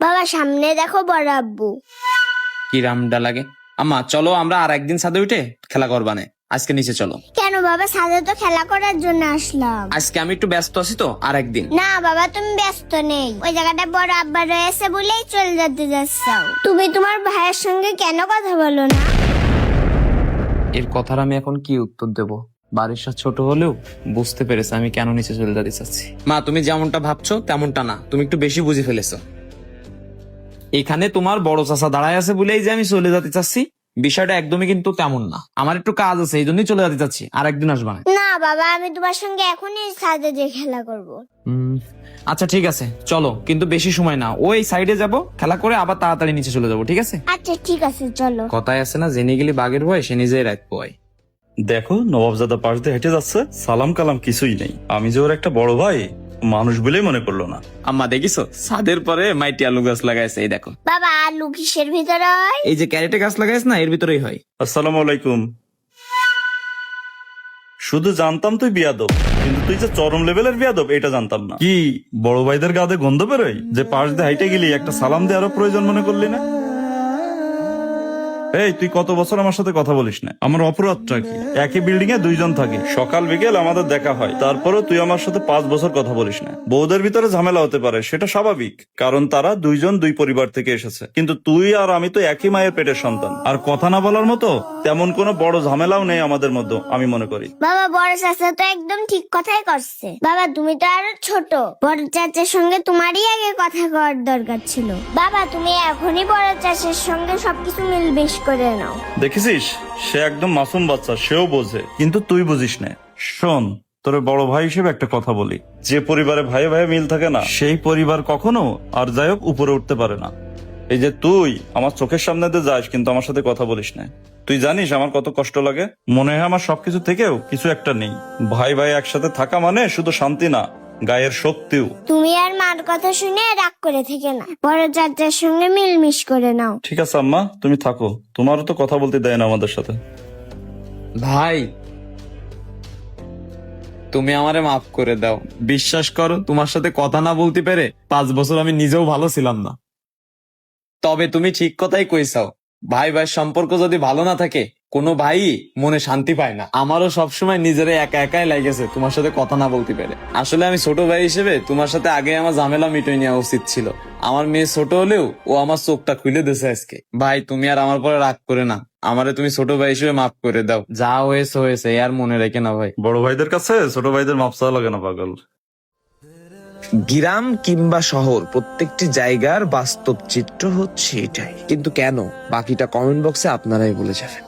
বাবা সামনে দেখো বড় আব্বু। কি রামডা লাগে। আম্মা চলো আমরা আর একদিন ছাদে উঠে খেলা করবানে, আজকে নিচে চলো। কেন বাবা, ছাদে তো খেলা করার জন্য আসলাম। আজকে আমি একটু ব্যস্ত আছি তো, আর একদিন। না বাবা, তুমি ব্যস্ত নেই, ওই জায়গাটা বড় আব্বা রয়েছে বলেই চলে যেতে যাচ্ছাও। তুমি তোমার ভাইয়ের সঙ্গে কেন কথা বলো না? এর কথার আমি এখন কি উত্তর দেব? বারিশা ছোট হলেও বুঝতে পেরেছে আমি কেন নিচে চলে যেতে চাচ্ছি। মা তুমি যেমনটা ভাবছো তেমনটা না, তুমি একটু বেশি বুঝে ফেলেছো। এখানে তোমার বড় চাচা দাঁড়ায় আছে বলেই যে আমি চলে যেতে চাচ্ছি, বিষয়টা একদমই কিন্তু তেমন না। আমার একটু কাজ আছে, এই জন্যই চলে যেতে চাচ্ছি, আর একদিন আসবা না। না বাবা, আমি তোমার সঙ্গে এখনই ছাদে যে খেলা করব। আচ্ছা ঠিক আছে চলো, কিন্তু বেশি সময় না, ওই সাইডে যাব, খেলা করে আবার তাড়াতাড়ি নিচে চলে যাবো, ঠিক আছে? আচ্ছা ঠিক আছে, চলো। কথায় আছে না, জেনে গেলে বাঘের ভয় সে নিজেই রাত পোয়। দেখো নবাবজাদা পাশ দিয়ে হেঁটে যাচ্ছে, সালাম কালাম কিছুই নেই। আমি যে ওর একটা বড় ভাই, মানুষ বলেই মনে করলো না। আম্মা দেখিছো ছাদের পরে মাইটি আলু গাছ লাগাইছে, এই দেখো। বাবা আলু কিসের ভিতরে হয়? এই যে ক্যারেটে গাছ লাগাইছে না, এর ভিতরেই হয়। আসসালামু আলাইকুম। শুধু জানতাম তুই বিয়াদব, কিন্তু তুই যে চরম লেভেলের বিয়াদব এটা জানতাম না। কি বড় ভাইদের গাদে গন্ধ বেরোয় যে পাশ দিয়ে হাইটে গেলি, একটা সালাম দিয়ে আরো প্রয়োজন মনে করলি না? এই তুই কত বছর আমার সাথে কথা বলিস না? আমার অপরাধটা কি? একই বিল্ডিং এ দুইজন থাকি, সকাল বিকেল আমাদের দেখা হয়, তারপরও তুই আমার সাথে 5 বছর কথা বলিস না। বউদের ভিতরে ঝামেলা হতে পারে, সেটা স্বাভাবিক, কারণ তারা দুইজন দুই পরিবার থেকে এসেছে, কিন্তু তুই আর আমি তো একই মায়ের পেটের সন্তান। আর কথা না বলার মতো তেমন কোনো বড় ঝামেলাও নেই আমাদের মধ্যে, আমি মনে করি। বাবা বড় চাচা তো একদম ঠিক কথাই করছে। বাবা তুমি তো আরো ছোট, বড় চাচার সঙ্গে তোমারই আগে কথা কওয়ার দরকার ছিল। বাবা তুমি এখনই বড় চাচার সঙ্গে সবকিছু মিলবেশ করে নাও। দেখেছিস, সে একদম মাসুম বাচ্চা, সেও বোঝে, কিন্তু তুই বুঝিস না। শোন, তোর বড় ভাই হিসেবে একটা কথা বলি, যে পরিবারে ভাইয়ে ভাইয়ে মিল থাকে না, সেই পরিবার কখনো আর যাই হোক উপরে উঠতে পারে না। এই যে তুই আমার চোখের সামনে দিয়ে যাস, কিন্তু আমার সাথে কথা বলিস না। তুই জানিস আমার কত কষ্ট লাগে? মনে হয় আমার সবকিছু থেকেও কিছু একটা নেই। ভাই ভাই একসাথে থাকা মানে শুধু শান্তি না, গায়ের শক্তিও। তুমি আর মার কথা শুনে রাগ করে থেকে না, বড় চাচার সঙ্গে মিলমিশ করে নাও। ঠিক আছে আম্মা, তুমি থাকো, তোমারও তো কথা বলতে দেয় না আমাদের সাথে। ভাই তুমি আমারে মাফ করে দাও, বিশ্বাস করো তোমার সাথে কথা না বলতে পেরে 5 বছর আমি নিজেও ভালো ছিলাম না। তবে তুমি ঠিক কথাই কইছাও, ভাই ভাই সম্পর্ক যদি ভালো না থাকে কোনো ভাই মনে শান্তি পায় না। আমারও সবসময় নিজের একা একাই লাগেছে তোমার সাথে কথা না বলতে পেরে। আসলে আমি ছোট ভাই হিসেবে তোমার সাথে আগে আমার ঝামেলা মিটিয়ে নেওয়া উচিত ছিল। আমার মেয়ে ছোট হলেও ও আমার চোখটা খুলে দিয়েছে আজকে। ভাই তুমি আর আমার পরে রাগ করে না, আমারে তুমি ছোট ভাই হিসেবে মাফ করে দাও। যা হয়েছে হয়েছে, আর মনে রেখে না ভাই। বড় ভাইদের কাছে ছোট ভাইদের মাপ চাওয়া লাগে না পাগল। গ্রাম কিংবা শহর, প্রত্যেকটি জায়গার বাস্তব চিত্র হচ্ছে এটাই। কিন্তু কেন, বাকিটা কমেন্ট বক্সে আপনারাই বলে যাবেন।